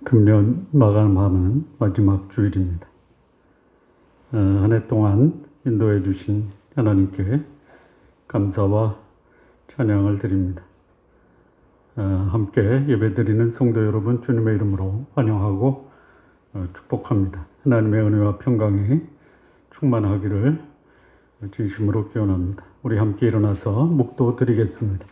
금년 마감하는 마지막 주일입니다. 한 해 동안 인도해 주신 하나님께 감사와 찬양을 드립니다. 함께 예배드리는 성도 여러분 주님의 이름으로 환영하고 축복합니다. 하나님의 은혜와 평강이 충만하기를 진심으로 기원합니다. 우리 함께 일어나서 묵도 드리겠습니다.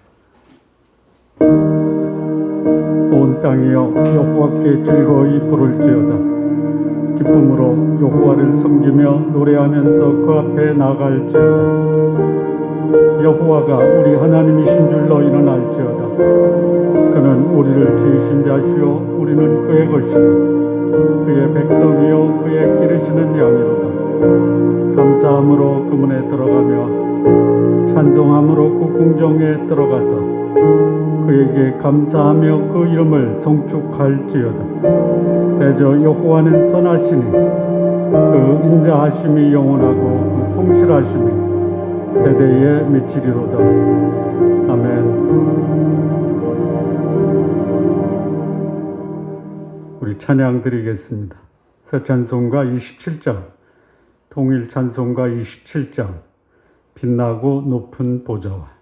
온 땅이여 여호와께 즐거이 부를지어다. 기쁨으로 여호와를 섬기며 노래하면서 그 앞에 나갈지어다. 여호와가 우리 하나님이신 줄 너희는 알지어다. 그는 우리를 지으신 자시요 우리는 그의 것이니 그의 백성이요 그의 기르시는 양이로다. 감사함으로 그 문에 들어가며 찬송함으로 그 궁정에 들어가서 그에게 감사하며 그 이름을 송축할지어다. 대저 여호와는 선하시니 그 인자하심이 영원하고 그 성실하심이 대대에 미치리로다. 아멘. 우리 찬양 드리겠습니다. 새 찬송가 27장, 통일 찬송가 27장, 빛나고 높은 보좌와.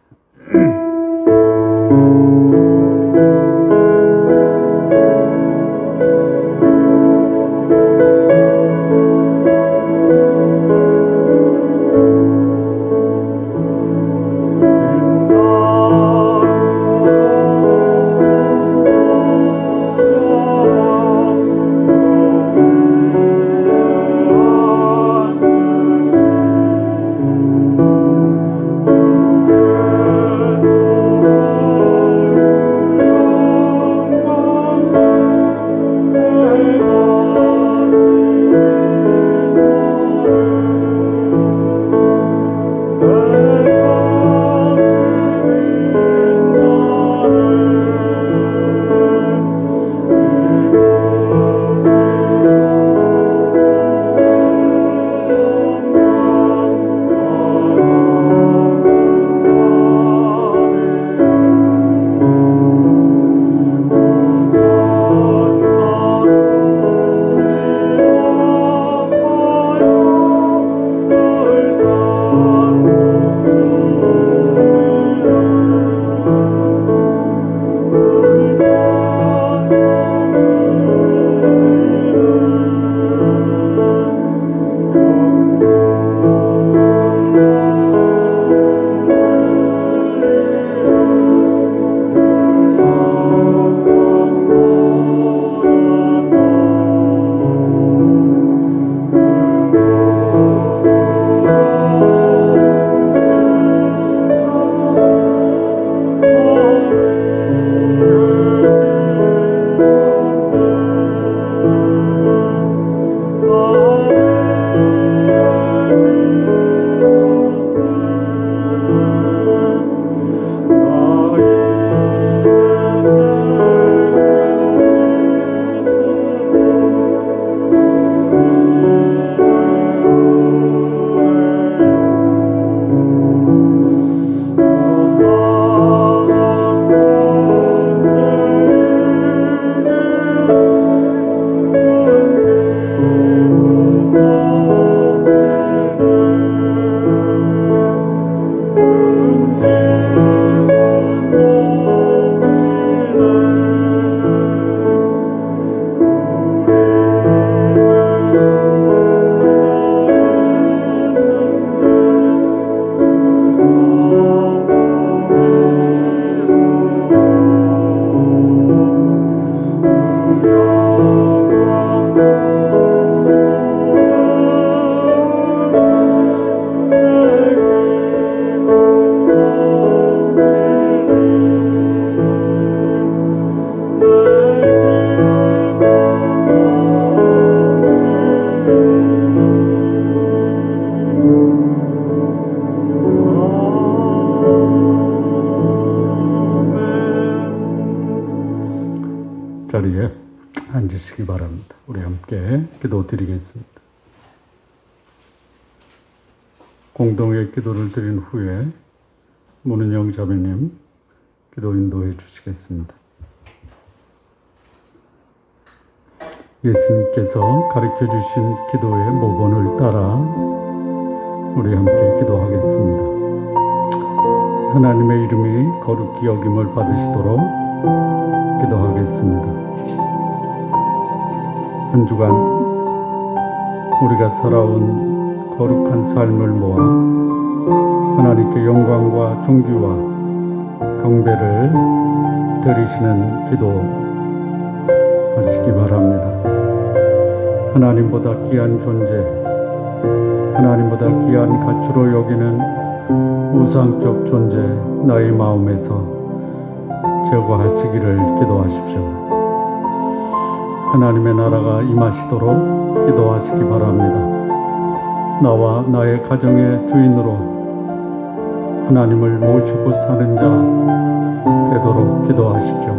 자리에 앉으시기 바랍니다. 우리 함께 기도드리겠습니다. 공동의 기도를 드린 후에 문은영 자매님 기도 인도해 주시겠습니다. 예수님께서 가르쳐 주신 기도의 모본을 따라 우리 함께 기도하겠습니다. 하나님의 이름이 거룩히 여김을 받으시도록 기도하겠습니다. 한 주간 우리가 살아온 거룩한 삶을 모아 하나님께 영광과 존귀와 경배를 드리시는 기도 하시기 바랍니다. 하나님보다 귀한 존재, 하나님보다 귀한 가치로 여기는 우상적 존재 나의 마음에서 제거하시기를 기도하십시오. 하나님의 나라가 임하시도록 기도하시기 바랍니다. 나와 나의 가정의 주인으로 하나님을 모시고 사는 자 되도록 기도하십시오.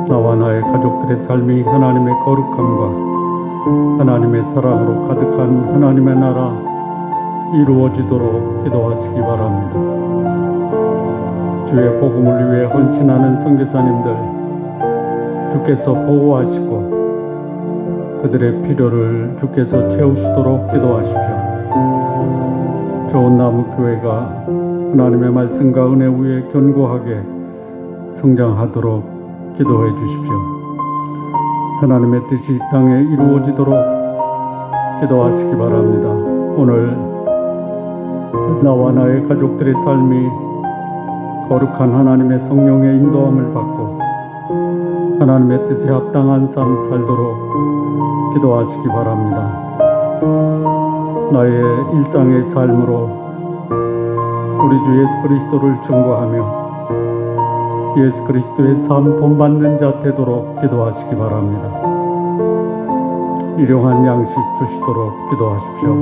나와 나의 가족들의 삶이 하나님의 거룩함과 하나님의 사랑으로 가득한 하나님의 나라 이루어지도록 기도하시기 바랍니다. 주의 복음을 위해 헌신하는 선교사님들 주께서 보호하시고 그들의 필요를 주께서 채우시도록 기도하십시오. 좋은 나무 교회가 하나님의 말씀과 은혜 위에 견고하게 성장하도록 기도해 주십시오. 하나님의 뜻이 이 땅에 이루어지도록 기도하시기 바랍니다. 오늘 나와 나의 가족들의 삶이 거룩한 하나님의 성령의 인도함을 받고 하나님의 뜻에 합당한 삶 살도록 기도하시기 바랍니다. 나의 일상의 삶으로 우리 주 예수 그리스도를 증거하며 예수 그리스도의 삶 본받는 자 되도록 기도하시기 바랍니다. 일용할 양식 주시도록 기도하십시오.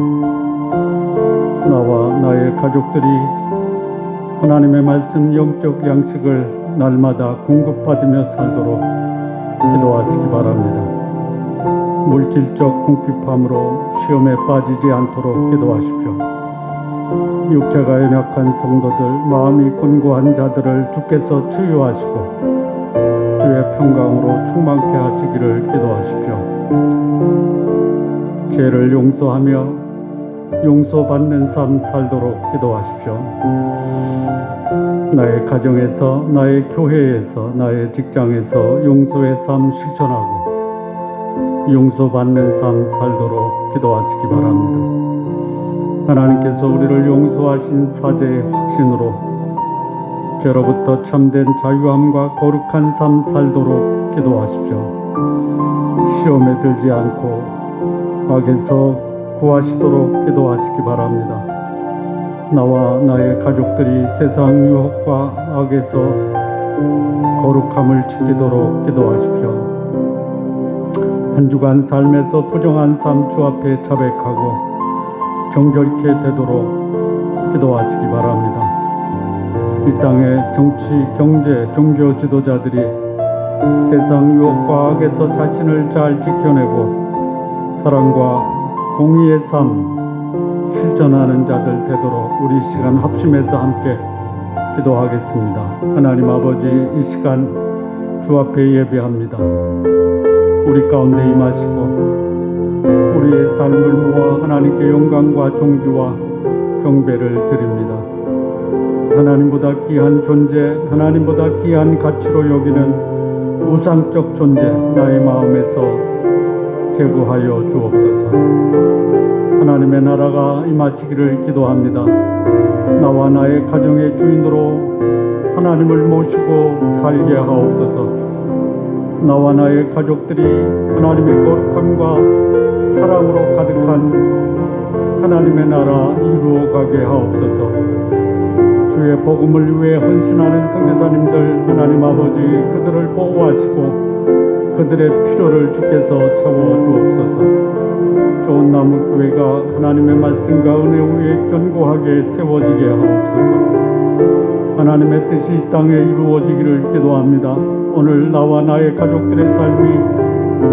나와 나의 가족들이 하나님의 말씀 영적 양식을 날마다 공급받으며 살도록 기도하시기 바랍니다. 물질적 궁핍함으로 시험에 빠지지 않도록 기도하십시오. 육체가 연약한 성도들, 마음이 곤고한 자들을 주께서 치유하시고 주의 평강으로 충만케 하시기를 기도하십시오. 죄를 용서하며 용서받는 삶 살도록 기도하십시오. 나의 가정에서, 나의 교회에서, 나의 직장에서 용서의 삶 실천하고 용서받는 삶 살도록 기도하시기 바랍니다. 하나님께서 우리를 용서하신 사죄의 확신으로 죄로부터 참된 자유함과 거룩한 삶 살도록 기도하십시오. 시험에 들지 않고 악에서 구하시도록 기도하시기 바랍니다. 나와 나의 가족들이 세상 유혹과 악에서 거룩함을 지키도록 기도하십시오. 한 주간 삶에서 부정한 삶 주 앞에 자백하고 정결케 되도록 기도하시기 바랍니다. 이 땅의 정치, 경제, 종교 지도자들이 세상 유혹과 악에서 자신을 잘 지켜내고 사랑과 공의의 삶 실천하는 자들 되도록 우리 시간 합심해서 함께 기도하겠습니다. 하나님 아버지, 이 시간 주 앞에 예배합니다. 우리 가운데 임하시고 우리의 삶을 모아 하나님께 영광과 존귀와 경배를 드립니다. 하나님보다 귀한 존재, 하나님보다 귀한 가치로 여기는 우상적 존재 나의 마음에서 제거하여 주옵소서. 하나님의 나라가 임하시기를 기도합니다. 나와 나의 가정의 주인으로 하나님을 모시고 살게 하옵소서. 나와 나의 가족들이 하나님의 거룩함과 사랑으로 가득한 하나님의 나라 이루어가게 하옵소서. 주의 복음을 위해 헌신하는 선교사님들 하나님 아버지 그들을 보호하시고 그들의 필요를 주께서 채워주옵소서. 좋은 나무 교회가 하나님의 말씀과 은혜 위에 견고하게 세워지게 하옵소서. 하나님의 뜻이 이 땅에 이루어지기를 기도합니다. 오늘 나와 나의 가족들의 삶이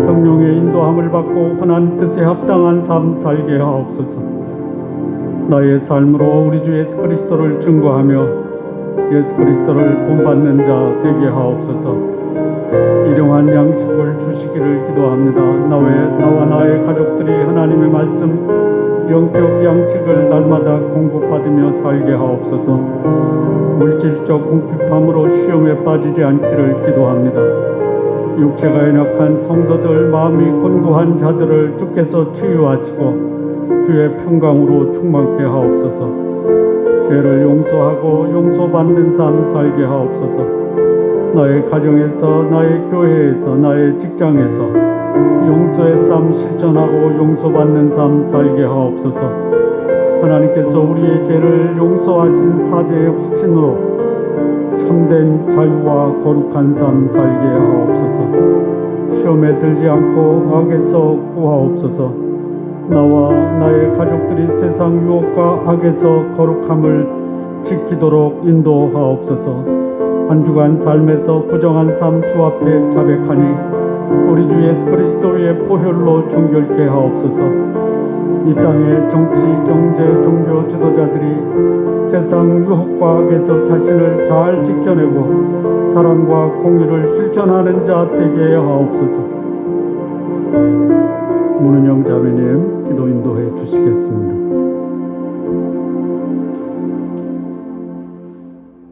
성령의 인도함을 받고 하나님 뜻에 합당한 삶 살게 하옵소서. 나의 삶으로 우리 주 예수 그리스도를 증거하며 예수 그리스도를 본받는 자 되게 하옵소서. 일용할 양식을 주시기를 기도합니다. 나와 나의 가족들이 하나님의 말씀 영적 양식을 날마다 공급받으며 살게 하옵소서. 물질적 궁핍함으로 시험에 빠지지 않기를 기도합니다. 육체가 연약한 성도들, 마음이 곤고한 자들을 주께서 치유하시고 주의 평강으로 충만케 하옵소서. 죄를 용서하고 용서받는 삶 살게 하옵소서. 나의 가정에서, 나의 교회에서, 나의 직장에서 용서의 삶 실천하고 용서받는 삶 살게 하옵소서. 하나님께서 우리의 죄를 용서하신 사죄의 확신으로 참된 자유와 거룩한 삶 살게 하옵소서. 시험에 들지 않고 악에서 구하옵소서. 나와 나의 가족들이 세상 유혹과 악에서 거룩함을 지키도록 인도하옵소서. 한 주간 삶에서 부정한 삶 주 앞에 자백하니 우리 주 예수 그리스도의 보혈로 정결케 하옵소서. 이 땅의 정치, 경제, 종교 지도자들이 세상 유혹과 악에서 자신을 잘 지켜내고 사랑과 공의를 실천하는 자 되게 하옵소서. 문은영 자매님 기도 인도해 주시겠습니다.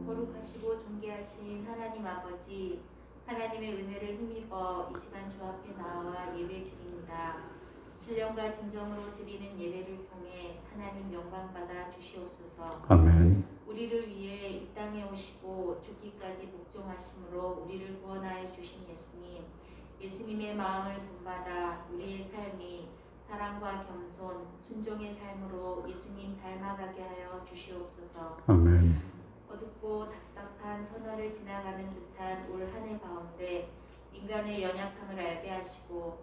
거룩하시고 존귀하신 하나님 아버지, 하나님의 은혜를 힘입어 이 시간 주 앞에 나와 예배드립니다. 신령과 진정으로 드리는 예배를 통해 하나님 영광받아 주시옵소서. 아멘. 우리를 위해 이 땅에 오시고 죽기까지 복종하심으로 우리를 구원하여 주신 예수님의 마음을 본받아 우리의 삶이 사랑과 겸손, 순종의 삶으로 예수님 닮아가게 하여 주시옵소서. 아멘. 어둡고 답답한 터널을 지나가는 듯한 올 한 해 가운데 인간의 연약함을 알게 하시고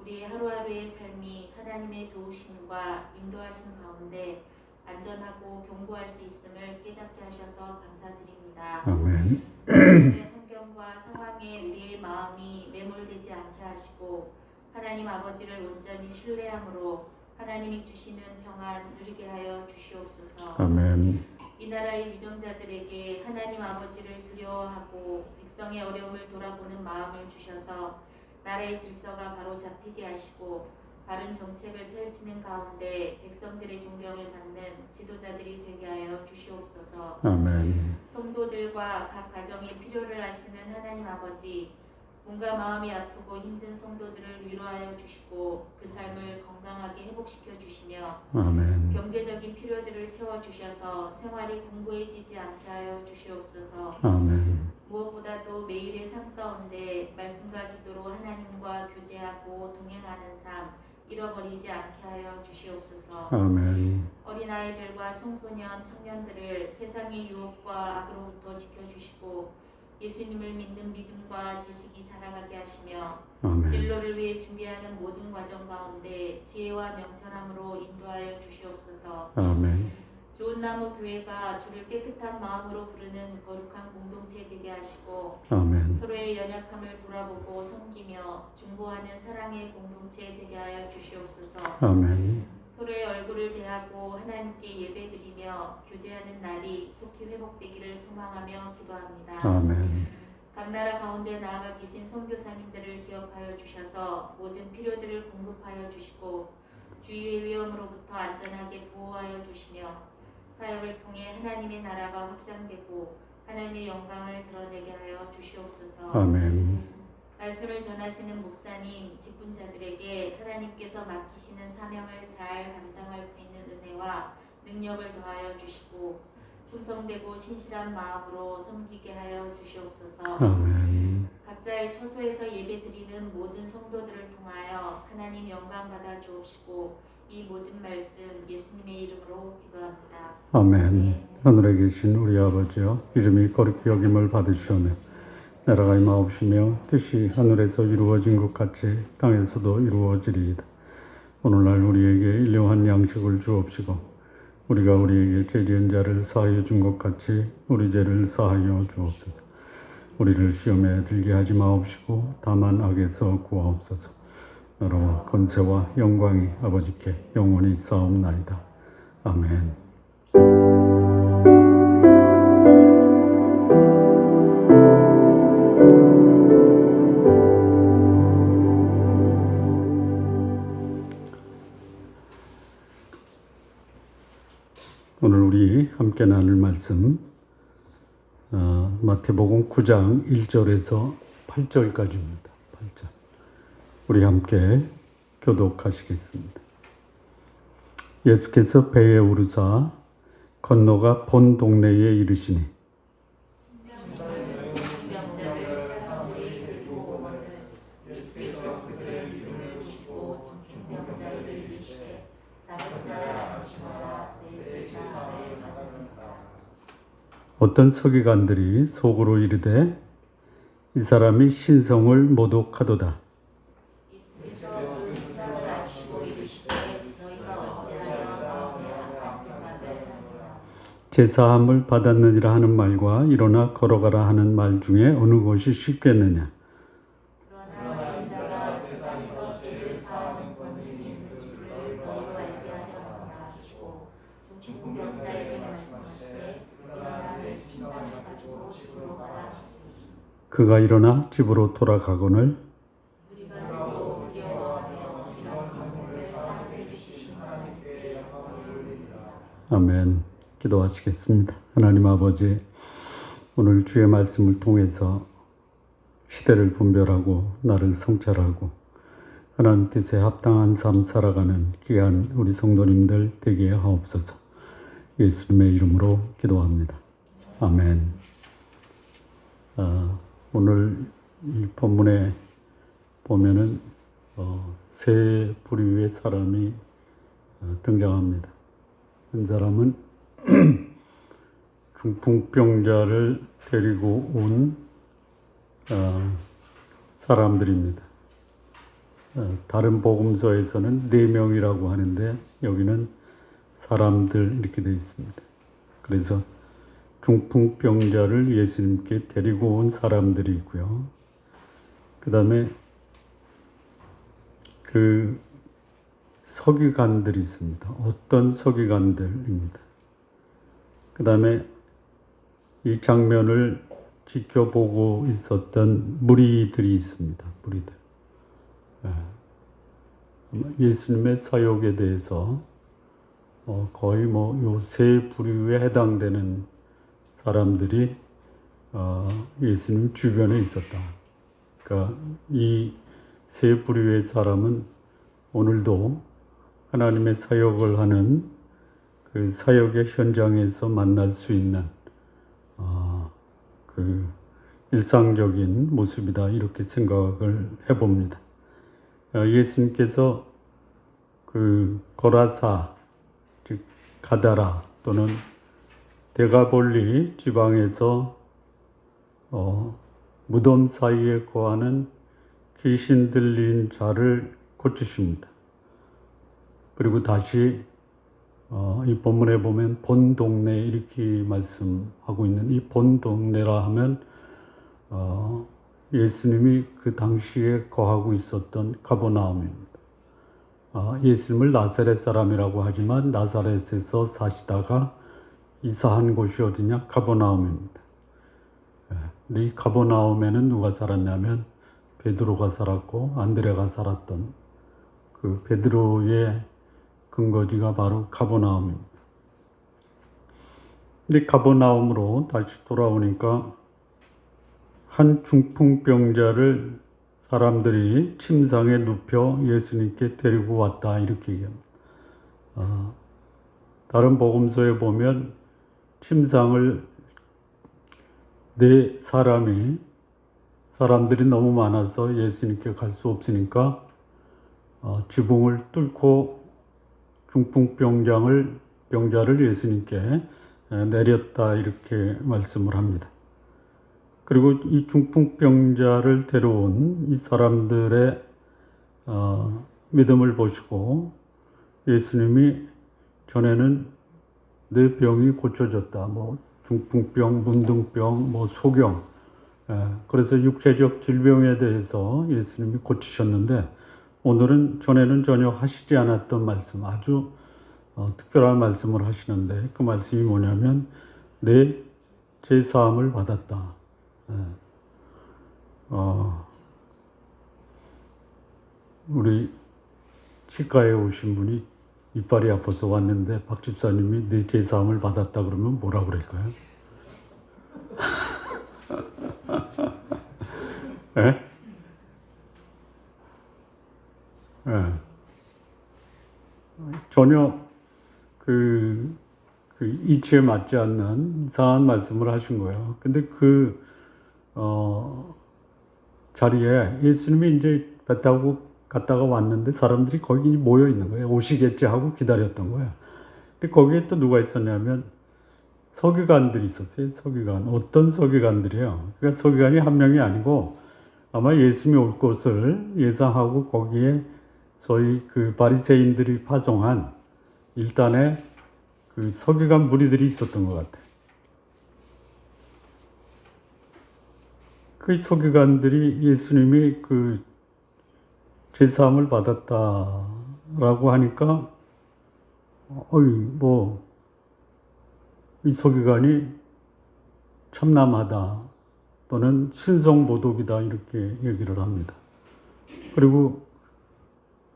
우리의 하루하루의 삶이 하나님의 도우심과 인도하심 가운데 안전하고 견고할 수 있음을 깨닫게 하셔서 감사드립니다. 아멘. 환경과 상황에 우리의 마음이 매몰되지 않게 하시고 하나님 아버지를 온전히 신뢰함으로 하나님이 주시는 평안 누리게 하여 주시옵소서. 아멘. 이 나라의 위정자들에게 하나님 아버지를 두려워하고 백성의 어려움을 돌아보는 마음을 주셔서 나라의 질서가 바로 잡히게 하시고 바른 정책을 펼치는 가운데 백성들의 존경을 받는 지도자들이 되게 하여 주시옵소서. 아멘. 성도들과 각 가정의 필요를 아시는 하나님 아버지, 몸과 마음이 아프고 힘든 성도들을 위로하여 주시고 그 삶을 건강하게 회복시켜 주시며 아멘. 경제적인 필요들을 채워주셔서 생활이 공고해지지 않게 하여 주시옵소서. 아멘. 무엇보다도 매일의 삶 가운데 말씀과 기도로 하나님과 교제하고 동행하는 삶 잃어버리지 않게 하여 주시옵소서. 아멘. 어린아이들과 청소년, 청년들을 세상의 유혹과 악으로부터 지켜주시고 예수님을 믿는 믿음과 지식이 자라가게 하시며 아멘. 진로를 위해 준비하는 모든 과정 가운데 지혜와 명철함으로 인도하여 주시옵소서. 아멘. 좋은 나무 교회가 주를 깨끗한 마음으로 부르는 거룩한 공동체 되게 하시고 아멘. 서로의 연약함을 돌아보고 섬기며 중보하는 사랑의 공동체 되게 하여 주시옵소서. 아멘. 서로의 얼굴을 대하고 하나님께 예배드리며 교제하는 날이 속히 회복되기를 소망하며 기도합니다. 아멘. 각 나라 가운데 나아가 계신 선교사님들을 기억하여 주셔서 모든 필요들을 공급하여 주시고 주위의 위험으로부터 안전하게 보호하여 주시며 사역을 통해 하나님의 나라가 확장되고 하나님의 영광을 드러내게 하여 주시옵소서. 아멘. 말씀을 전하시는 목사님, 직분자들에게 하나님께서 맡기시는 사명을 잘 감당할 수 있는 은혜와 능력을 더하여 주시고 충성되고 신실한 마음으로 섬기게 하여 주시옵소서. 아멘. 각자의 처소에서 예배드리는 모든 성도들을 통하여 하나님 영광 받아 주옵시고 이 모든 말씀 예수님의 이름으로 기도합니다. 아멘. 하늘에 계신 우리 아버지여, 이름이 거룩히 여김을 받으시오며 나라가 임하옵시며 뜻이 하늘에서 이루어진 것 같이 땅에서도 이루어지리이다. 오늘날 우리에게 일용할 양식을 주옵시고 우리가 우리에게 죄 지은 자를 사하여 준 것 같이 우리 죄를 사하여 주옵소서. 우리를 시험에 들게 하지 마옵시고 다만 악에서 구하옵소서. 나라와 권세와 영광이 아버지께 영원히 있사옵나이다. 아멘. 함께 나눌 말씀 마태복음 9장 1절에서 8절까지입니다. 8절. 우리 함께 교독하시겠습니다. 예수께서 배에 오르사 건너가 본 동네에 이르시니 중병자를 사람들이 데리고 오거늘 예수께서 그들의 믿음을 보시고 중병자에게 이르시되 작은 자야 안심하라 내 제사함을 받으리라. 어떤 서기관들이 속으로 이르되 이 사람이 신성을 모독하도다. 예수께서 그 생각을 아시고 이르시되 너희가 어찌하여 마음에 악한 생각을 하느냐. 제사함을 받았느니라 하는 말과 일어나 걸어가라 하는 말 중에 어느 것이 쉽겠느냐. 그러나 인자가 세상에서 죄를 사하는 권능이 있는 줄을 너희로 알게 하려니라 하시고 중풍병자에게 말씀하시되 일어나 내 침상을 가지고 집으로 가라 하시니 그가 일어나 집으로 돌아가거늘 우리가 보고 두려워하며 이런 권능을 사람에게 주신 하나님께 영광을 돌리리라. 아멘. 기도하시겠습니다. 하나님 아버지, 오늘 주의 말씀을 통해서 시대를 분별하고 나를 성찰하고 하나님 뜻에 합당한 삶 살아가는 귀한 우리 성도님들 되게 하옵소서. 예수님의 이름으로 기도합니다. 아멘. 오늘 이 본문에 보면은 세 부류의 사람이 등장합니다. 한 사람은 중풍병자를 데리고 온 사람들입니다. 다른 복음서에서는 4명이라고 하는데 여기는 사람들 이렇게 되어 있습니다. 그래서 중풍병자를 예수님께 데리고 온 사람들이 있고요. 그 다음에 그 서기관들이 있습니다. 어떤 서기관들입니다. 그 다음에 이 장면을 지켜보고 있었던 무리들이 있습니다. 무리들. 예수님의 사역에 대해서 거의 요 세 부류에 해당되는 사람들이 예수님 주변에 있었다. 그러니까 이 세 부류의 사람은 오늘도 하나님의 사역을 하는 그 사역의 현장에서 만날 수 있는 그 일상적인 모습이다 이렇게 생각을 해봅니다. 예수님께서 그 거라사 즉 가다라 또는 데가볼리 지방에서 무덤 사이에 거하는 귀신 들린 자를 고치십니다. 그리고 다시 이 본문에 보면 본 동네 이렇게 말씀하고 있는 이 본 동네라 하면 예수님이 그 당시에 거하고 있었던 가버나움입니다. 예수님을 나사렛 사람이라고 하지만 나사렛에서 사시다가 이사한 곳이 어디냐? 가버나움입니다. 이 가버나움에는 누가 살았냐면 베드로가 살았고 안드레가 살았던 그 베드로의 근거지가 바로 가버나움입니다. 근데 가버나움으로 다시 돌아오니까 한 중풍병자를 사람들이 침상에 눕혀 예수님께 데리고 왔다 이렇게 얘기합니다. 다른 복음서에 보면 침상을 사람들이 너무 많아서 예수님께 갈 수 없으니까 지붕을 뚫고 중풍병자를 예수님께 내렸다 이렇게 말씀을 합니다. 그리고 이 중풍병자를 데려온 이 사람들의 믿음을 보시고 예수님이 전에는 내 병이 고쳐졌다. 중풍병, 문둥병, 소경. 그래서 육체적 질병에 대해서 예수님이 고치셨는데 오늘은 전에는 전혀 하시지 않았던 말씀, 아주 특별한 말씀을 하시는데 그 말씀이 뭐냐면 내 제사함을 받았다. 우리 치과에 오신 분이 이빨이 아파서 왔는데 박 집사님이 내 제사함을 받았다 그러면 뭐라 그럴까요? 예? 예. 전혀 그 이치에 맞지 않는 이상한 말씀을 하신 거예요. 근데 자리에 예수님이 이제 배 타고 갔다가 왔는데 사람들이 거기 모여 있는 거예요. 오시겠지 하고 기다렸던 거예요. 근데 거기에 또 누가 있었냐면 서기관들이 있었어요. 서기관. 어떤 서기관들이요? 그러니까 서기관이 한 명이 아니고 아마 예수님이 올 것을 예상하고 거기에 소위 그 바리새인들이 파송한 일단의 그 서기관 무리들이 있었던 것 같아요. 그 서기관들이 예수님이 그 제사함을 받았다라고 하니까 이 서기관이 참남하다 또는 신성모독이다 이렇게 얘기를 합니다. 그리고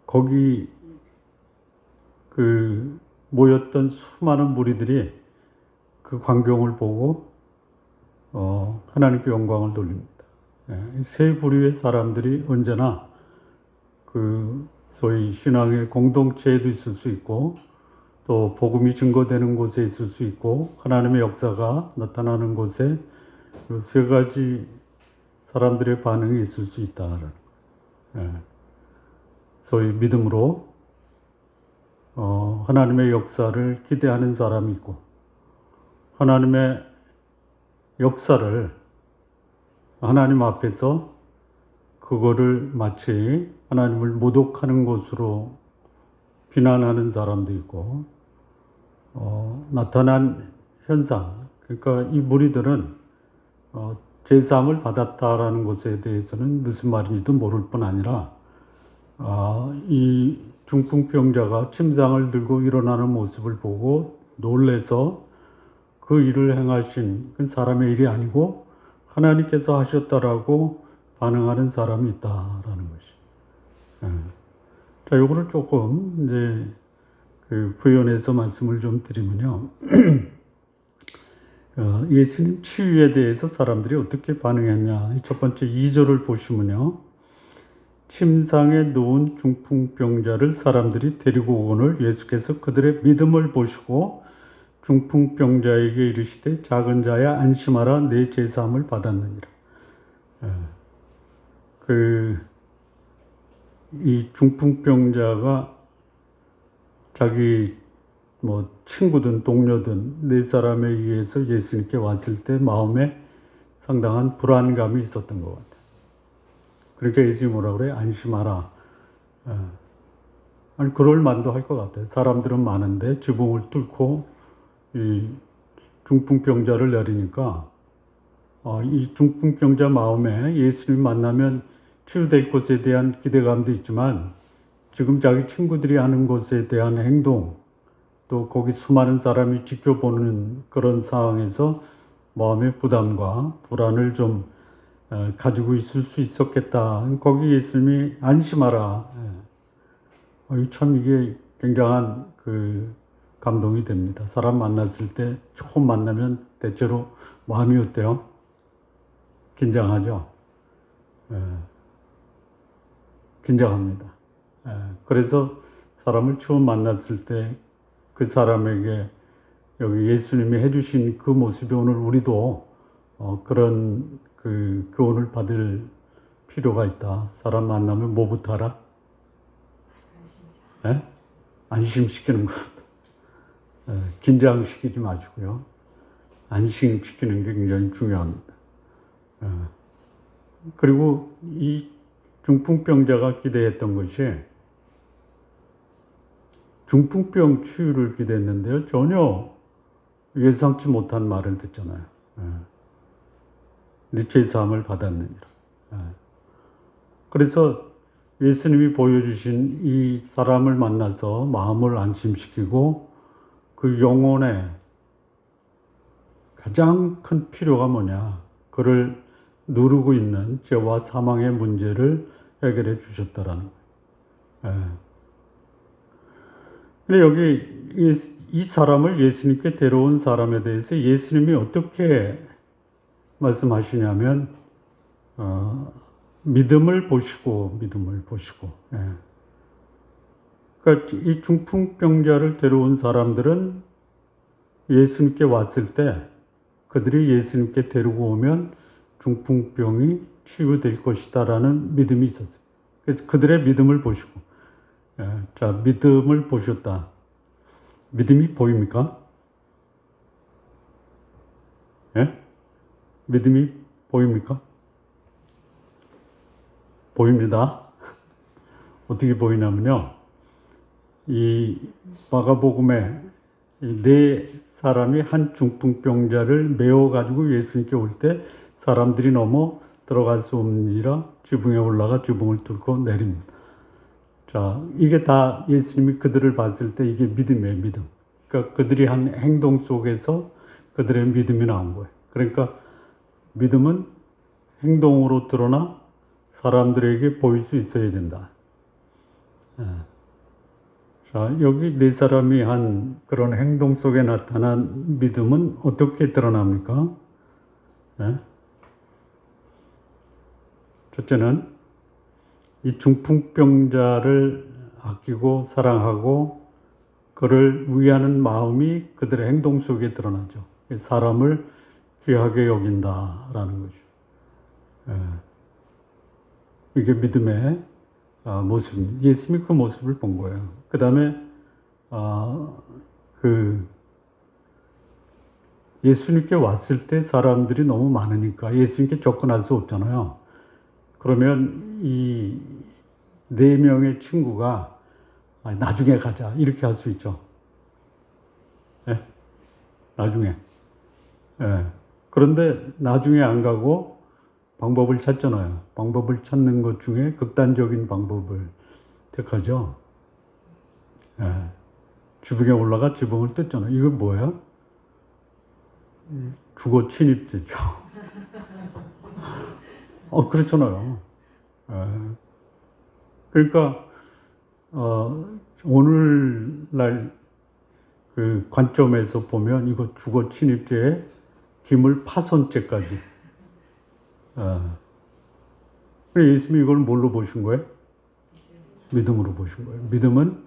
거기 그 모였던 수많은 무리들이 그 광경을 보고 하나님께 영광을 돌립니다. 세 부류의 사람들이 언제나 그 소위 신앙의 공동체에도 있을 수 있고 또 복음이 증거되는 곳에 있을 수 있고 하나님의 역사가 나타나는 곳에 그 세 가지 사람들의 반응이 있을 수 있다는 소위 믿음으로 하나님의 역사를 기대하는 사람이 있고 하나님의 역사를 하나님 앞에서 그거를 마치 하나님을 모독하는 것으로 비난하는 사람도 있고 나타난 현상 그러니까 이 무리들은 제사함을 받았다라는 것에 대해서는 무슨 말인지도 모를 뿐 아니라 이 중풍병자가 침상을 들고 일어나는 모습을 보고 놀래서 그 일을 행하신 그 사람의 일이 아니고 하나님께서 하셨다라고 반응하는 사람이 있다라는 것이. 자, 요거를 조금 이제 그 부연해서 말씀을 좀 드리면요. 예수님 치유에 대해서 사람들이 어떻게 반응했냐. 첫 번째 2절을 보시면요. 침상에 누운 중풍병자를 사람들이 데리고 오거늘 예수께서 그들의 믿음을 보시고 중풍병자에게 이르시되 작은 자야 안심하라 내 제사함을 받았느니라. 이 중풍병자가 자기 친구든 동료든 네 사람에 의해서 예수님께 왔을 때 마음에 상당한 불안감이 있었던 것 같아요. 그러니까 예수님이 뭐라 그래요? 안심하라. 아니 그럴 만도 할 것 같아요. 사람들은 많은데 지붕을 뚫고 이 중풍병자를 내리니까 이 중풍병자 마음에 예수님 만나면 치유될 것에 대한 기대감도 있지만 지금 자기 친구들이 하는 것에 대한 행동 또 거기 수많은 사람이 지켜보는 그런 상황에서 마음의 부담과 불안을 좀 가지고 있을 수 있었겠다. 거기 예수님이 안심하라. 참 이게 굉장한 그 감동이 됩니다. 사람 만났을 때 처음 만나면 대체로 마음이 어때요? 긴장하죠? 긴장합니다. 그래서 사람을 처음 만났을 때 그 사람에게 여기 예수님이 해주신 그 모습이 오늘 우리도 그런 그 교훈을 받을 필요가 있다. 사람 만나면 뭐부터 하라? 안심시키는 것. 긴장시키지 마시고요. 안심시키는 게 굉장히 중요합니다. 그리고 이 중풍병자가 기대했던 것이 중풍병 치유를 기대했는데요. 전혀 예상치 못한 말을 듣잖아요. 네 제사함을 받았느니라. 그래서 예수님이 보여주신 이 사람을 만나서 마음을 안심시키고 그 영혼의 가장 큰 필요가 뭐냐. 그를 누르고 있는 죄와 사망의 문제를 해결해 주셨다라는 거예요. 근데 여기 이 사람을 예수님께 데려온 사람에 대해서 예수님이 어떻게 말씀하시냐면 믿음을 보시고 예. 그러니까 이 중풍병자를 데려온 사람들은 예수님께 왔을 때 그들이 예수님께 데리고 오면 중풍병이 치유될 것이다라는 믿음이 있었어요. 그래서 그들의 믿음을 보시고, 자, 믿음을 보셨다. 믿음이 보입니까? 예? 믿음이 보입니까? 보입니다. 어떻게 보이냐면요. 이 마가복음에 네 사람이 한 중풍병자를 메워가지고 예수님께 올 때 사람들이 넘어 들어갈 수 없느니라 지붕에 올라가 지붕을 뚫고 내립니다. 자, 이게 다 예수님이 그들을 봤을 때 이게 믿음이에요, 믿음. 그러니까 그들이 한 행동 속에서 그들의 믿음이 나온 거예요. 그러니까 믿음은 행동으로 드러나 사람들에게 보일 수 있어야 된다. 자, 여기 네 사람이 한 그런 행동 속에 나타난 믿음은 어떻게 드러납니까? 첫째는 이 중풍병자를 아끼고 사랑하고 그를 위하는 마음이 그들의 행동 속에 드러나죠. 사람을 귀하게 여긴다라는 거죠. 이게 믿음의 모습입니다. 예수님이 그 모습을 본 거예요. 그 다음에 예수님께 왔을 때 사람들이 너무 많으니까 예수님께 접근할 수 없잖아요. 그러면 이 네 명의 친구가 나중에 가자 이렇게 할 수 있죠. 예? 나중에. 예. 그런데 나중에 안 가고 방법을 찾잖아요. 방법을 찾는 것 중에 극단적인 방법을 택하죠. 예. 지붕에 올라가 지붕을 뜯잖아요. 이건 뭐예요? 주거 침입죄죠. 그렇잖아요. 예. 그러니까 오늘날 그 관점에서 보면 이거 주거 침입죄에 기물 파손죄까지. 예수님이 이걸 뭘로 보신 거예요? 믿음으로 보신 거예요. 믿음은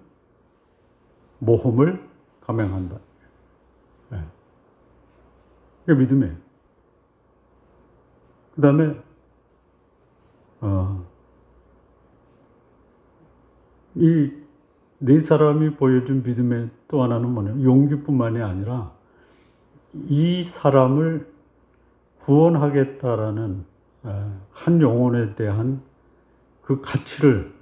모험을 감행한다. 이게 믿음이에요. 그 다음에 이 네 사람이 보여준 믿음의 또 하나는 뭐냐면 용기뿐만이 아니라 이 사람을 구원하겠다라는 한 영혼에 대한 그 가치를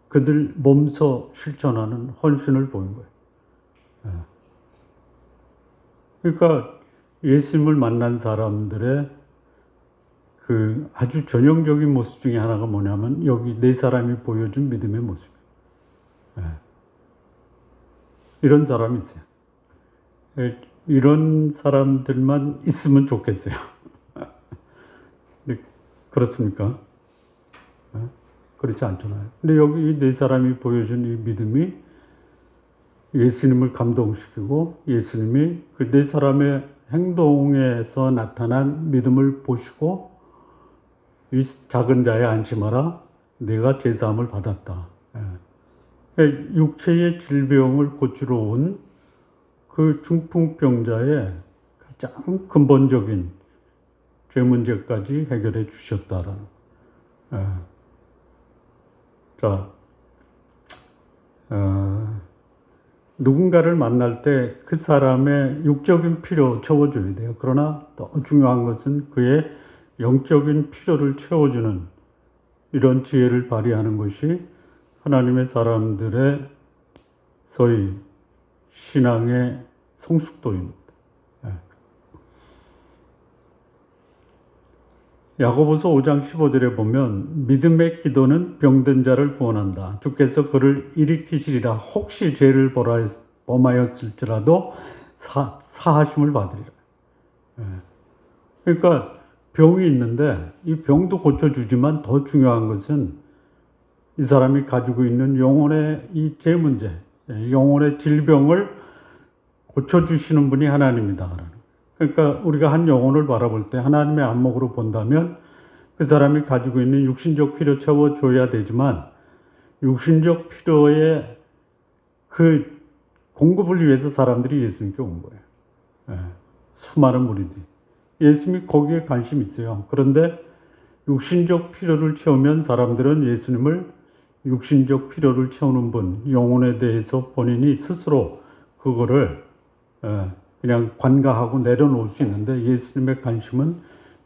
그들 몸소 실천하는 헌신을 보인 거예요. 그러니까 예수님을 만난 사람들의 그 아주 전형적인 모습 중에 하나가 뭐냐면 여기 네 사람이 보여준 믿음의 모습이에요. 이런 사람이 있어요. 이런 사람들만 있으면 좋겠어요. 그렇습니까? 그렇지 않잖아요. 근데 여기 이 네 사람이 보여준 이 믿음이 예수님을 감동시키고 예수님이 그 네 사람의 행동에서 나타난 믿음을 보시고 이 작은 자에 안심하라 내가 제사함을 받았다. 육체의 질병을 고치러 온 그 중풍병자의 가장 근본적인 죄 문제까지 해결해 주셨다라는. 자, 누군가를 만날 때 그 사람의 육적인 필요 채워줘야 돼요. 그러나 더 중요한 것은 그의 영적인 필요를 채워주는 이런 지혜를 발휘하는 것이 하나님의 사람들의 소위 신앙의 성숙도입니다. 야고보서 5장 15절에 보면 믿음의 기도는 병든 자를 구원한다. 주께서 그를 일으키시리라. 혹시 죄를 범하였을지라도 사하심을 받으리라. 그러니까 병이 있는데 이 병도 고쳐주지만 더 중요한 것은 이 사람이 가지고 있는 영혼의 이 죄 문제, 영혼의 질병을 고쳐주시는 분이 하나님이다. 그러니까 우리가 한 영혼을 바라볼 때 하나님의 안목으로 본다면 그 사람이 가지고 있는 육신적 필요 채워줘야 되지만 육신적 필요의 그 공급을 위해서 사람들이 예수님께 온 거예요. 수많은 무리들이. 예수님이 거기에 관심이 있어요. 그런데 육신적 필요를 채우면 사람들은 예수님을 육신적 필요를 채우는 분, 영혼에 대해서 본인이 스스로 그거를 그냥 관가하고 내려놓을 수 있는데 예수님의 관심은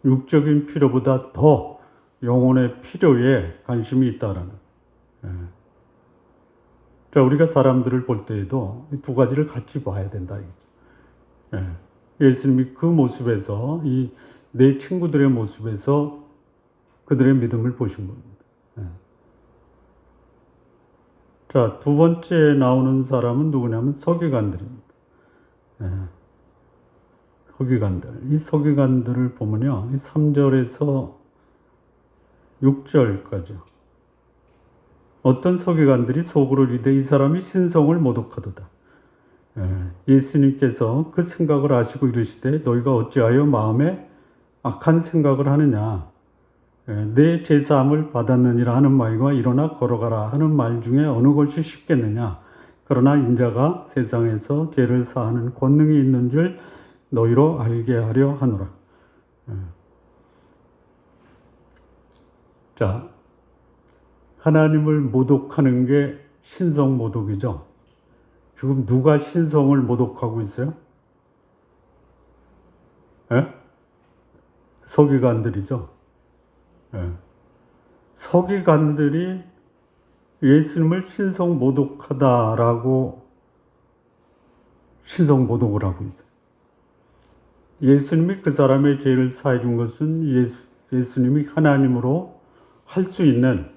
육적인 필요보다 더 영혼의 필요에 관심이 있다라는. 자, 우리가 사람들을 볼 때에도 이 두 가지를 같이 봐야 된다. 예수님이 그 모습에서 이 내 친구들의 모습에서 그들의 믿음을 보신 겁니다. 자, 두 번째 나오는 사람은 누구냐면 서기관들입니다. 서기관들. 이 서기관들을 보면요. 이 3절에서 6절까지. 어떤 서기관들이 속으로 이르되 이 사람이 신성을 모독하도다. 예수님께서 그 생각을 아시고 이르시되 너희가 어찌하여 마음에 악한 생각을 하느냐. 내 제사함을 받았느니라 하는 말과 일어나 걸어가라 하는 말 중에 어느 것이 쉽겠느냐. 그러나 인자가 세상에서 죄를 사하는 권능이 있는 줄 너희로 알게 하려 하노라. 자, 하나님을 모독하는 게 신성 모독이죠. 지금 누가 신성을 모독하고 있어요? 서기관들이죠. 서기관들이 예수님을 신성 모독하다라고 신성 모독을 하고 있어요. 예수님이 그 사람의 죄를 사해 준 것은 예수님이 하나님으로 할 수 있는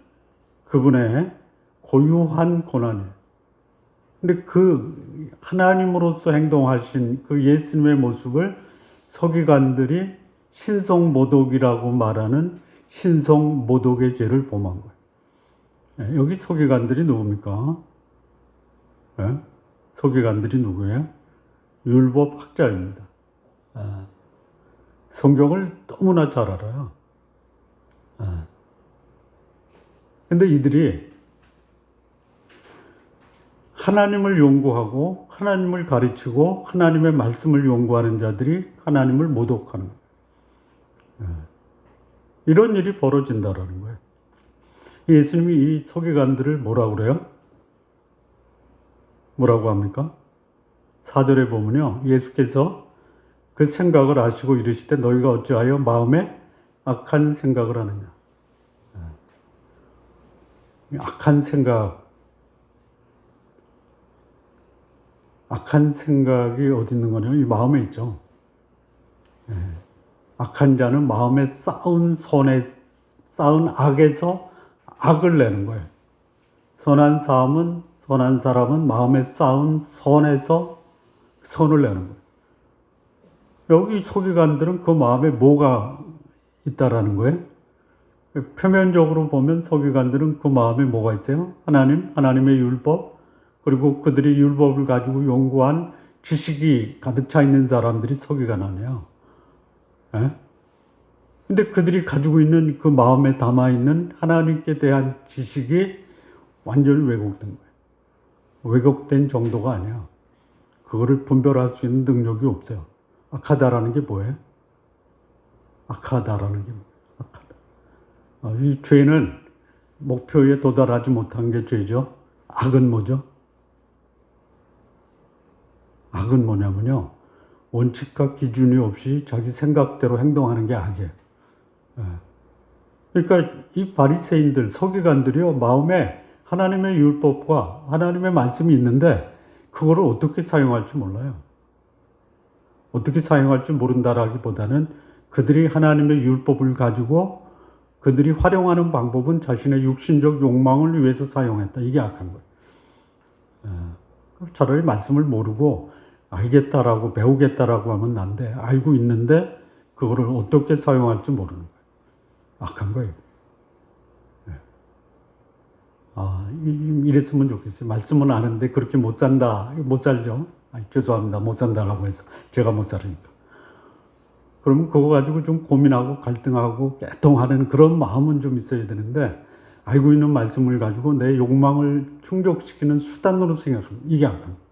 그분의 고유한 권한이에요. 근데 그 하나님으로서 행동하신 그 예수님의 모습을 서기관들이 신성 모독이라고 말하는 신성 모독의 죄를 범한 거예요. 여기 서기관들이 누굽니까? 서기관들이 누구예요? 율법 학자입니다. 성경을 너무나 잘 알아요. 근데 이들이 하나님을 연구하고 하나님을 가르치고 하나님의 말씀을 연구하는 자들이 하나님을 모독하는 거예요. 이런 일이 벌어진다라는 거예요. 예수님이 이 서기관들을 뭐라고 그래요? 뭐라고 합니까? 4절에 보면요. 예수께서 그 생각을 아시고 이르시되 너희가 어찌하여 마음에 악한 생각을 하느냐. 악한 생각이 어디 있는 거냐면 이 마음에 있죠. 악한 자는 마음에 쌓은 악에서 악을 내는 거예요. 선한 사람은 마음에 쌓은 선에서 선을 내는 거예요. 여기 서기관들은 그 마음에 뭐가 있다라는 거예요? 표면적으로 보면 서기관들은 그 마음에 뭐가 있어요? 하나님의 율법, 그리고 그들이 율법을 가지고 연구한 지식이 가득 차 있는 사람들이 서기관 아니에요. 근데 그들이 가지고 있는 그 마음에 담아있는 하나님께 대한 지식이 완전히 왜곡된 거예요. 왜곡된 정도가 아니야. 그거를 분별할 수 있는 능력이 없어요. 악하다라는 게 뭐예요? 악하다라는 게 뭐예요? 악하다. 이 죄는 목표에 도달하지 못한 게 죄죠. 악은 뭐죠? 악은 뭐냐면요. 원칙과 기준이 없이 자기 생각대로 행동하는 게 악이에요. 그러니까 이 바리새인들, 서기관들이요. 마음에 하나님의 율법과 하나님의 말씀이 있는데 그거를 어떻게 사용할지 몰라요. 어떻게 사용할지 모른다라기보다는 그들이 하나님의 율법을 가지고 그들이 활용하는 방법은 자신의 육신적 욕망을 위해서 사용했다. 이게 악한 거예요. 차라리 말씀을 모르고 알겠다라고 배우겠다라고 하면 난데 알고 있는데 그거를 어떻게 사용할지 모르는 거예요. 악한 거예요. 이랬으면 좋겠어요. 말씀은 아는데 그렇게 못 산다. 못 살죠. 죄송합니다. 못 산다라고 해서. 제가 못 살으니까. 그러면 그거 가지고 좀 고민하고 갈등하고 개통하는 그런 마음은 좀 있어야 되는데, 알고 있는 말씀을 가지고 내 욕망을 충족시키는 수단으로 생각합니다. 이게 악합니다.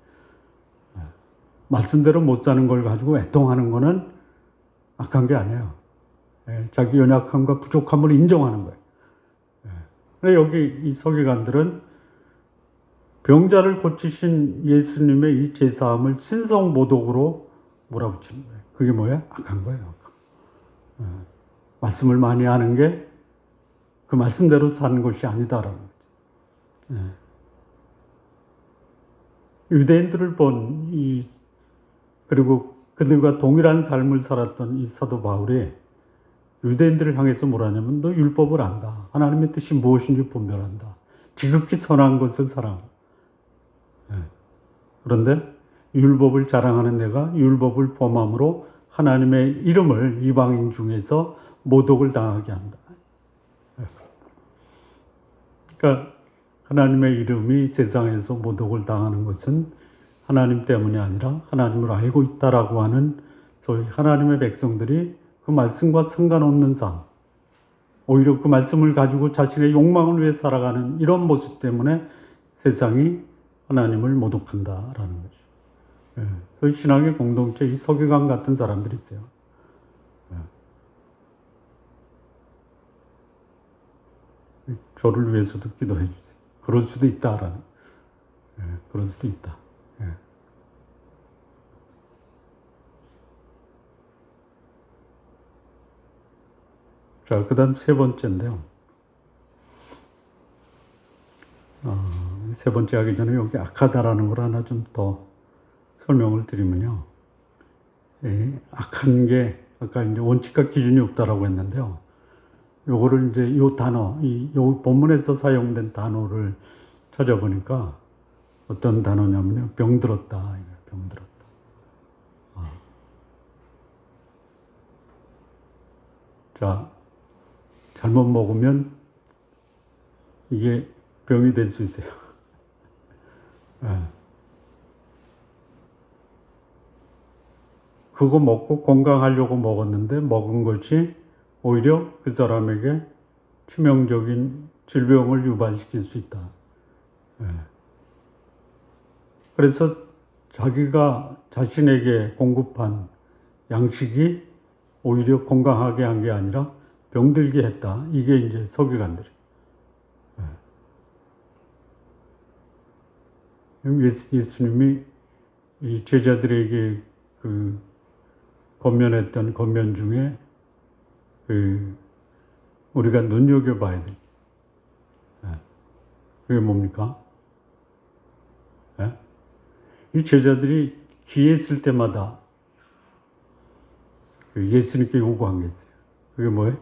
말씀대로 못 사는 걸 가지고 애통하는 거는 악한 게 아니에요. 자기 연약함과 부족함을 인정하는 거예요. 근데 여기 이 서기관들은 병자를 고치신 예수님의 이 제사함을 신성모독으로 몰아붙이는 거예요. 그게 뭐예요? 악한 거예요. 말씀을 많이 하는 게 그 말씀대로 사는 것이 아니다라는 거죠. 유대인들을 그리고 그들과 동일한 삶을 살았던 이 사도 바울이 유대인들을 향해서 뭐라냐면, 너 율법을 안다. 하나님의 뜻이 무엇인지 분별한다. 지극히 선한 것을 사랑한다. 그런데 율법을 자랑하는 내가 율법을 범함으로 하나님의 이름을 이방인 중에서 모독을 당하게 한다. 그러니까 하나님의 이름이 세상에서 모독을 당하는 것은 하나님 때문이 아니라 하나님을 알고 있다라고 하는 소위 하나님의 백성들이 그 말씀과 상관없는 삶, 오히려 그 말씀을 가지고 자신의 욕망을 위해 살아가는 이런 모습 때문에 세상이 하나님을 모독한다라는 거죠. 그래서 신앙의 공동체, 이 서기관 같은 사람들이 있어요. 저를 위해서도 기도해 주세요. 그럴 수도 있다라는. 그럴 수도 있다. 자, 그 다음 세 번째인데요. 세 번째 하기 전에 여기 악하다라는 걸 하나 좀 더 설명을 드리면요. 악한 게, 아까 이제 원칙과 기준이 없다라고 했는데요. 요거를 이제 요 단어, 요 본문에서 사용된 단어를 찾아보니까 어떤 단어냐면요. 병들었다. 병들었다. 자, 잘못 먹으면 이게 병이 될 수 있어요. 그거 먹고 건강하려고 먹었는데 먹은 것이 오히려 그 사람에게 치명적인 질병을 유발시킬 수 있다. 그래서 자기가 자신에게 공급한 양식이 오히려 건강하게 한 게 아니라 병들게 했다. 이게 이제 서기관들이. 예수님이 이 제자들에게 그 권면했던 권면 중에 우리가 눈여겨봐야 돼. 그게 뭡니까? 이 제자들이 기했을 때마다 예수님께 요구한 게 있어요. 그게 뭐예요?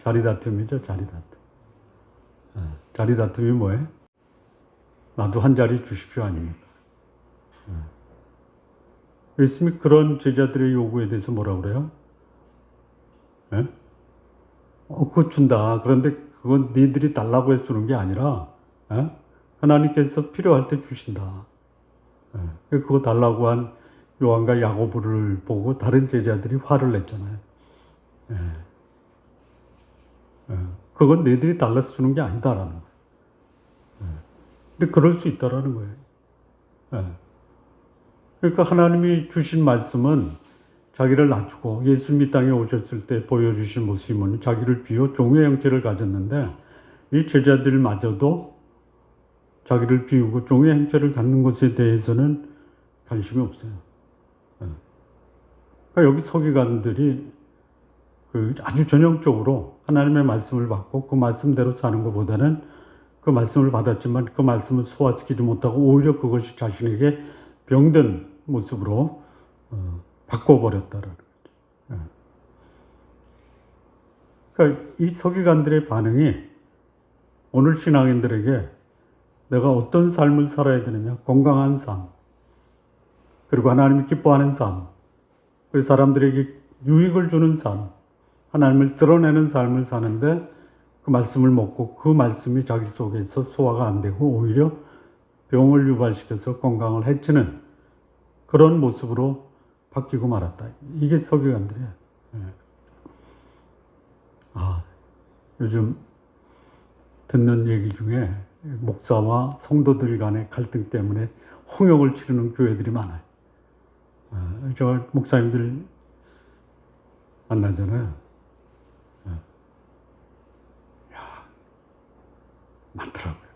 자리다툼이죠, 자리다툼. 자리다툼이 뭐예요? 나도 한 자리 주십시오 아닙니까? 예수님이 그런 제자들의 요구에 대해서 뭐라고 그래요? 그거 준다. 그런데 그건 니들이 달라고 해서 주는 게 아니라 하나님께서 필요할 때 주신다. 그거 달라고 한 요한과 야고보를 보고 다른 제자들이 화를 냈잖아요. 그건 너희들이 달라서 주는 게 아니다라는 거예요. 근데 그럴 수 있다라는 거예요. 그러니까 하나님이 주신 말씀은 자기를 낮추고 예수님 이 땅에 오셨을 때 보여주신 모습은 자기를 비워 종의 형체를 가졌는데 이 제자들마저도 자기를 비우고 종의 형체를 갖는 것에 대해서는 관심이 없어요. 그러니까 여기 서기관들이 아주 전형적으로 하나님의 말씀을 받고 그 말씀대로 사는 것보다는 그 말씀을 받았지만 그 말씀을 소화시키지 못하고 오히려 그것이 자신에게 병든 모습으로 바꿔버렸다라는 거죠. 그러니까 이 서기관들의 반응이 오늘 신앙인들에게 내가 어떤 삶을 살아야 되느냐, 건강한 삶, 그리고 하나님이 기뻐하는 삶, 그리고 사람들에게 유익을 주는 삶, 하나님을 드러내는 삶을 사는데 그 말씀을 먹고 그 말씀이 자기 속에서 소화가 안 되고 오히려 병을 유발시켜서 건강을 해치는 그런 모습으로 바뀌고 말았다. 이게 서기관들이에요. 요즘 듣는 얘기 중에 목사와 성도들 간의 갈등 때문에 홍역을 치르는 교회들이 많아요. 저 목사님들 만나잖아요. 많더라고요.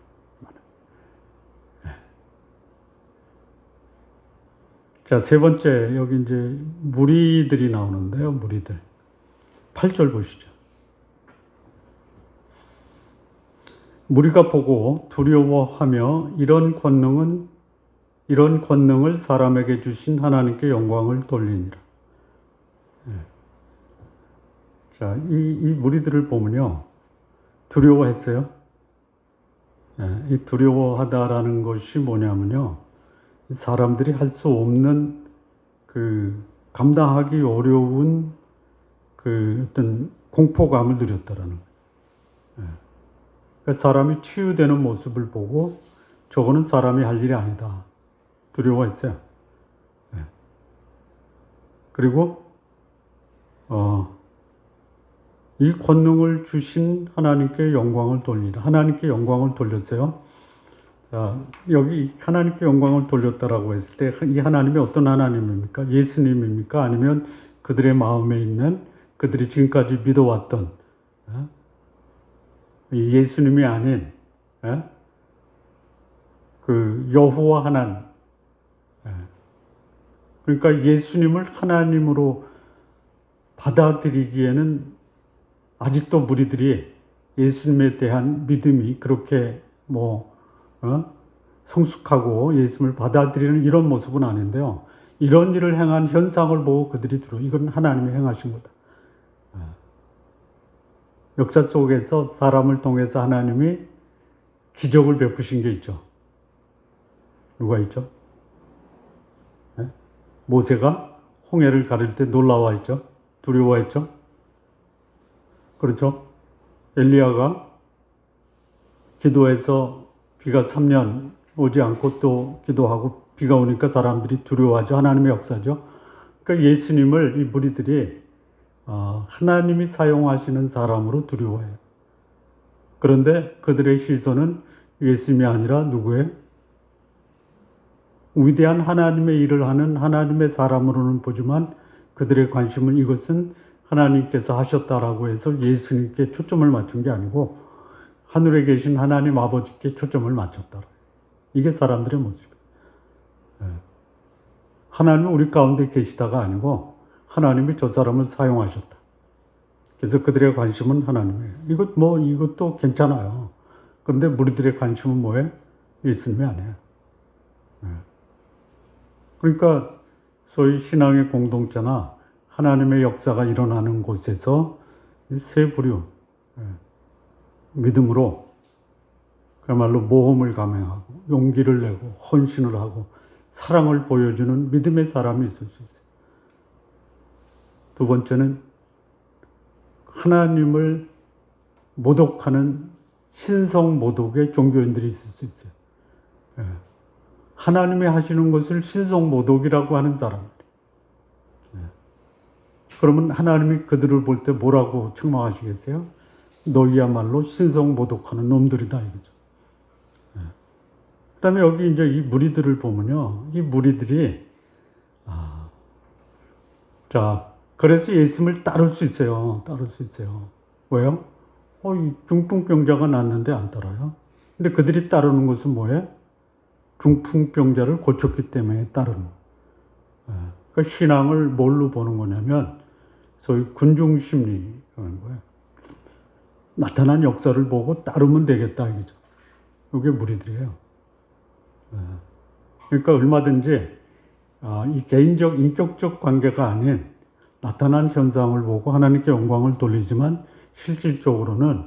자, 세 번째, 여기 이제 무리들이 나오는데요, 무리들. 8절 보시죠. 무리가 보고 두려워하며 이런 권능을 사람에게 주신 하나님께 영광을 돌리니라. 자, 이 무리들을 보면요, 두려워했어요. 이 두려워하다라는 것이 뭐냐면요, 사람들이 할 수 없는 감당하기 어려운 어떤 공포감을 누렸다라는 거예요. 그러니까 사람이 치유되는 모습을 보고 저거는 사람이 할 일이 아니다. 두려워했어요. 그리고 이 권능을 주신 하나님께 영광을 돌리라. 하나님께 영광을 돌렸어요. 자, 여기 하나님께 영광을 돌렸다라고 했을 때 이 하나님이 어떤 하나님입니까? 예수님입니까? 아니면 그들의 마음에 있는 그들이 지금까지 믿어왔던 예수님이 아닌 그 여호와 하나님. 그러니까 예수님을 하나님으로 받아들이기에는 아직도 무리들이 예수님에 대한 믿음이 그렇게 성숙하고 예수님을 받아들이는 이런 모습은 아닌데요. 이런 일을 행한 현상을 보고 그들이 이건 하나님이 행하신 거다. 역사 속에서 사람을 통해서 하나님이 기적을 베푸신 게 있죠. 누가 있죠? 모세가 홍해를 가를 때 놀라워했죠. 두려워했죠. 그렇죠? 엘리야가 기도해서 비가 3년 오지 않고 또 기도하고 비가 오니까 사람들이 두려워하죠. 하나님의 역사죠. 그러니까 예수님을 이 무리들이 하나님이 사용하시는 사람으로 두려워해요. 그런데 그들의 시선은 예수님이 아니라 누구예요? 위대한 하나님의 일을 하는 하나님의 사람으로는 보지만 그들의 관심은 이것은 하나님께서 하셨다라고 해서 예수님께 초점을 맞춘 게 아니고 하늘에 계신 하나님 아버지께 초점을 맞췄다. 이게 사람들의 모습이에요. 하나님은 우리 가운데 계시다가 아니고 하나님이 저 사람을 사용하셨다. 그래서 그들의 관심은 하나님이에요. 이것도 괜찮아요. 그런데 무리들의 관심은 뭐예요? 예수님이 아니에요. 그러니까 소위 신앙의 공동체나 하나님의 역사가 일어나는 곳에서 이 세 부류 믿음으로 그야말로 모험을 감행하고 용기를 내고 헌신을 하고 사랑을 보여주는 믿음의 사람이 있을 수 있어요. 두 번째는 하나님을 모독하는 신성 모독의 종교인들이 있을 수 있어요. 하나님이 하시는 것을 신성 모독이라고 하는 사람들. 그러면 하나님이 그들을 볼 때 뭐라고 책망하시겠어요? 너희야말로 신성 모독하는 놈들이다 이거죠. 그다음에 여기 이제 이 무리들을 보면요, 이 무리들이 그래서 예수님을 따를 수 있어요. 왜요? 이 중풍병자가 낫는데 안 따라요. 근데 그들이 따르는 것은 뭐예요? 중풍병자를 고쳤기 때문에 따르는 거예요. 그러니까 신앙을 뭘로 보는 거냐면 소위 군중심리라는 거예요. 나타난 역사를 보고 따르면 되겠다 이거죠. 이게 무리들이에요. 그러니까 얼마든지 이 개인적 인격적 관계가 아닌 나타난 현상을 보고 하나님께 영광을 돌리지만 실질적으로는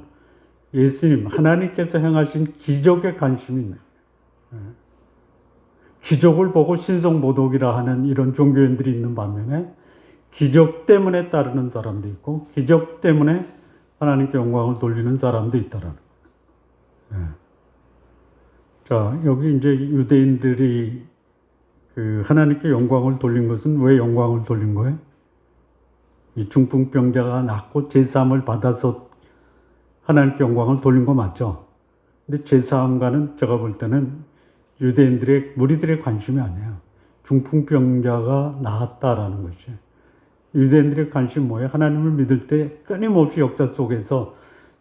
예수님 하나님께서 행하신 기적에 관심이 있는 거예요. 기적을 보고 신성모독이라 하는 이런 종교인들이 있는 반면에 기적 때문에 따르는 사람도 있고 기적 때문에 하나님께 영광을 돌리는 사람도 있다라는 거예요. 예. 자, 여기 이제 유대인들이 그 하나님께 영광을 돌린 것은 왜 영광을 돌린 거예요? 이 중풍병자가 낫고 제사함을 받아서 하나님께 영광을 돌린 거 맞죠? 근데 제사함과는 제가 볼 때는 유대인들의 무리들의 관심이 아니에요. 중풍병자가 나았다라는 것이. 유대인들의 관심 뭐예요? 하나님을 믿을 때 끊임없이 역사 속에서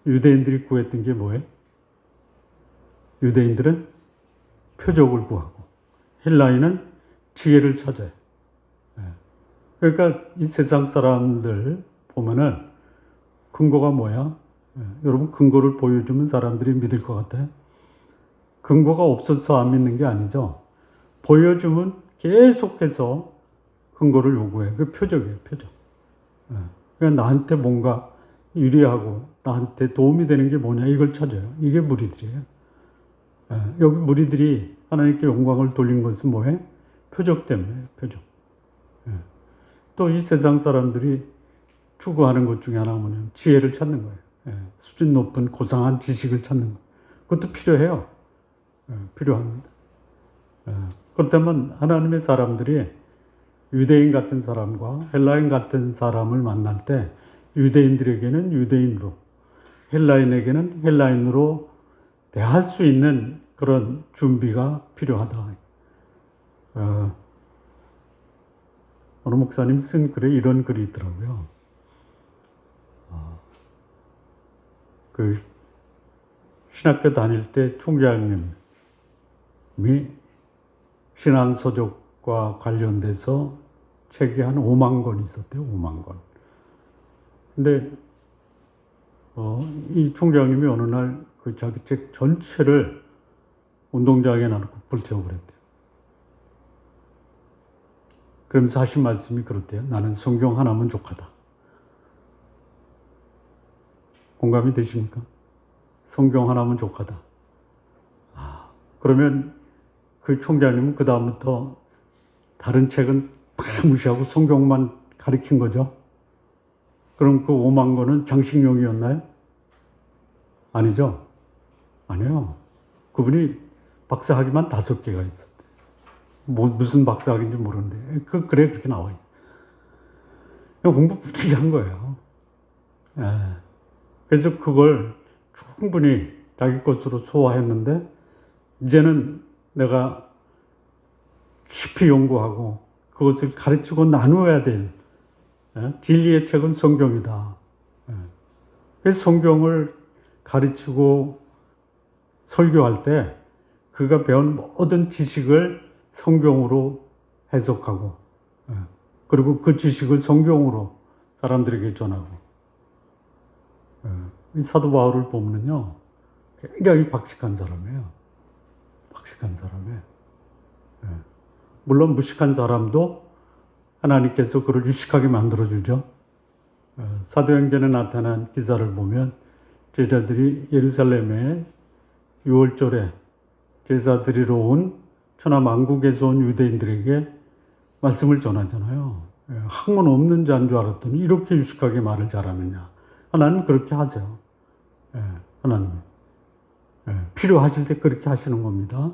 유대인들이 구했던 게 뭐예요? 유대인들은 표적을 구하고 헬라인은 지혜를 찾아요. 그러니까 이 세상 사람들 보면은 근거가 뭐야? 여러분 근거를 보여주면 사람들이 믿을 것 같아요? 근거가 없어서 안 믿는 게 아니죠. 보여주면 계속해서 근거를 요구해. 그 표적이에요, 표적. 그러니까 나한테 뭔가 유리하고 나한테 도움이 되는 게 뭐냐 이걸 찾아요. 이게 무리들이에요. 여기 무리들이 하나님께 영광을 돌린 것은 뭐예요? 표적 때문에, 표적. 또 이 세상 사람들이 추구하는 것 중에 하나가 뭐냐면 지혜를 찾는 거예요. 수준 높은 고상한 지식을 찾는 거. 그것도 필요해요. 필요합니다. 그렇다면 하나님의 사람들이 유대인 같은 사람과 헬라인 같은 사람을 만날 때 유대인들에게는 유대인으로, 헬라인에게는 헬라인으로 대할 수 있는 그런 준비가 필요하다. 어느 목사님 쓴 글에 이런 글이 있더라고요. 그 신학교 다닐 때 총장님이 신앙서적과 관련돼서 책이 한 5만 권 있었대요. 5만 권. 근데 이 총장님이 어느 날 그 자기 책 전체를 운동장에 놔놓고 불태워버렸대요. 그러면서 하신 말씀이 그렇대요. 나는 성경 하나면 족하다. 공감이 되십니까? 성경 하나면 족하다. 그러면 그 총장님은 그 다음부터 다른 책은 다 무시하고 성경만 가르친 거죠. 그럼 그 5만 권은 장식용이었나요? 아니죠. 아니요. 그분이 박사학위만 5개가 있었대요. 무슨 박사학위인지 모르는데 그래 그렇게 나와 있어요. 공부 부지게 한 거예요. 그래서 그걸 충분히 자기 것으로 소화했는데 이제는 내가 깊이 연구하고 그것을 가르치고 나누어야 될 진리의 책은 성경이다. 그래서 성경을 가르치고 설교할 때 그가 배운 모든 지식을 성경으로 해석하고 그리고 그 지식을 성경으로 사람들에게 전하고 이 사도 바울을 보면요 굉장히 박식한 사람이에요. 박식한 사람이에요. 물론 무식한 사람도 하나님께서 그를 유식하게 만들어주죠. 사도행전에 나타난 기사를 보면 제자들이 예루살렘에 6월절에 제사 드리러 온 천하 만국에서 온 유대인들에게 말씀을 전하잖아요. 학문 없는 자인 줄 알았더니 이렇게 유식하게 말을 잘하느냐. 하나님 그렇게 하세요. 하나님 필요하실 때 그렇게 하시는 겁니다.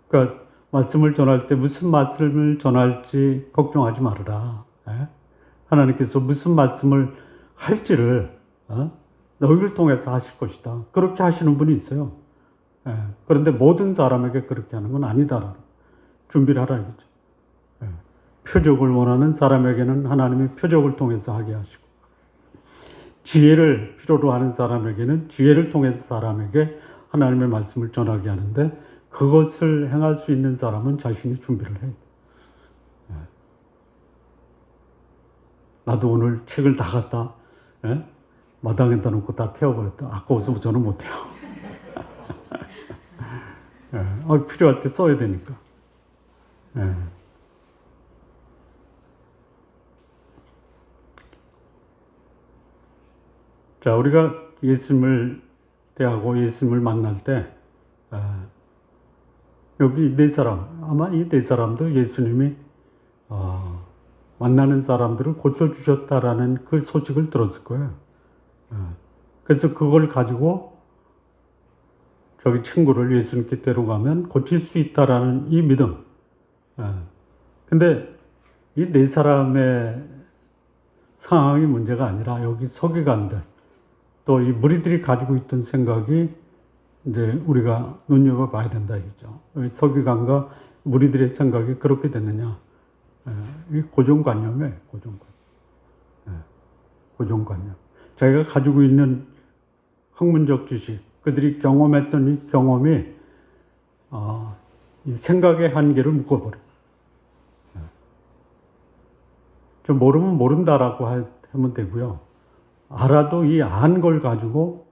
그러니까 말씀을 전할 때 무슨 말씀을 전할지 걱정하지 말아라. 하나님께서 무슨 말씀을 할지를 너희를 통해서 하실 것이다. 그렇게 하시는 분이 있어요. 그런데 모든 사람에게 그렇게 하는 건 아니다. 준비를 하라 이거죠. 표적을 원하는 사람에게는 하나님의 표적을 통해서 하게 하시고 지혜를 필요로 하는 사람에게는 지혜를 통해서 사람에게 하나님의 말씀을 전하게 하는데 그것을 행할 수 있는 사람은 자신이 준비를 해요. 나도 오늘 책을 다 갖다 마당에다 놓고 다 태워버렸다. 아까워서 저는 못해요. 필요할 때 써야 되니까. 자, 우리가 예수님을 대하고 예수님을 만날 때 여기 네 사람, 아마 이 네 사람도 예수님이 만나는 사람들을 고쳐주셨다라는 그 소식을 들었을 거예요. 그래서 그걸 가지고 자기 친구를 예수님께 데려가면 고칠 수 있다라는 이 믿음. 근데 이 네 사람의 상황이 문제가 아니라 여기 서기관들, 또 이 무리들이 가지고 있던 생각이 이제 우리가 눈여겨봐야 된다 이거죠. 서기관과 무리들의 생각이 그렇게 됐느냐. 이 고정관념이에요, 고정관념. 고정관념. 자기가 가지고 있는 학문적 지식, 그들이 경험했던 이 경험이 이 생각의 한계를 묶어버려요. 좀 모르면 모른다라고 하면 되고요. 알아도 이 안 걸 가지고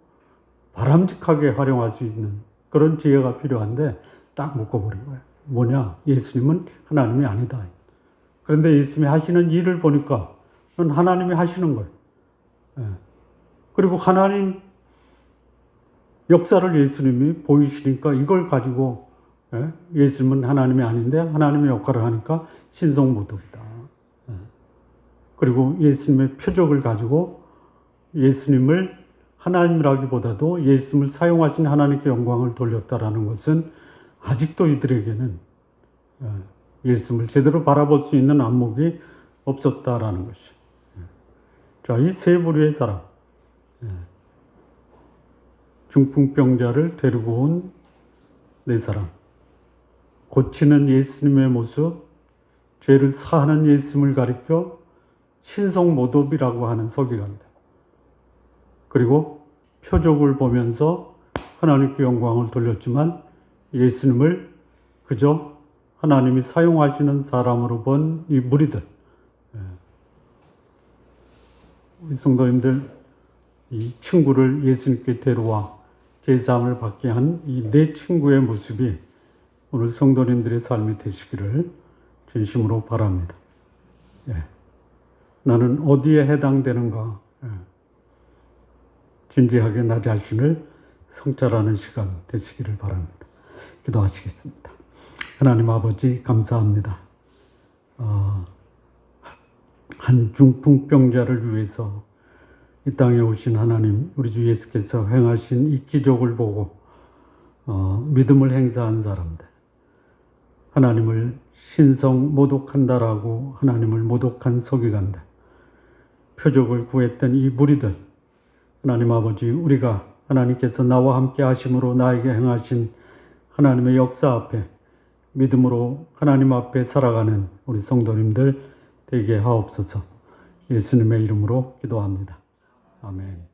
바람직하게 활용할 수 있는 그런 지혜가 필요한데 딱 묶어버린 거예요. 뭐냐? 예수님은 하나님이 아니다. 그런데 예수님이 하시는 일을 보니까 하나님이 하시는 거예요. 그리고 하나님 역사를 예수님이 보이시니까 이걸 가지고 예수님은 하나님이 아닌데 하나님의 역할을 하니까 신성모독이다. 그리고 예수님의 표적을 가지고 예수님을 하나님이라기보다도 예수님을 사용하신 하나님께 영광을 돌렸다라는 것은 아직도 이들에게는 예수님을 제대로 바라볼 수 있는 안목이 없었다라는 것이. 자, 이 세 부류의 사람, 중풍병자를 데리고 온 네 사람, 고치는 예수님의 모습, 죄를 사하는 예수님을 가리켜 신성모독이라고 하는 서기관들, 그리고 표적을 보면서 하나님께 영광을 돌렸지만 예수님을 그저 하나님이 사용하시는 사람으로 본 이 무리들. 우리 성도님들, 이 친구를 예수님께 데려와 제사함을 받게 한 이 네 친구의 모습이 오늘 성도님들의 삶이 되시기를 진심으로 바랍니다. 나는 어디에 해당되는가? 진지하게 나 자신을 성찰하는 시간 되시기를 바랍니다. 기도하시겠습니다. 하나님 아버지 감사합니다. 한 중풍병자를 위해서 이 땅에 오신 하나님, 우리 주 예수께서 행하신 이 기적을 보고 믿음을 행사한 사람들, 하나님을 신성 모독한다라고 하나님을 모독한 서기관들, 표적을 구했던 이 무리들, 하나님 아버지, 우리가 하나님께서 나와 함께 하심으로 나에게 행하신 하나님의 역사 앞에 믿음으로 하나님 앞에 살아가는 우리 성도님들 되게 하옵소서. 예수님의 이름으로 기도합니다. 아멘.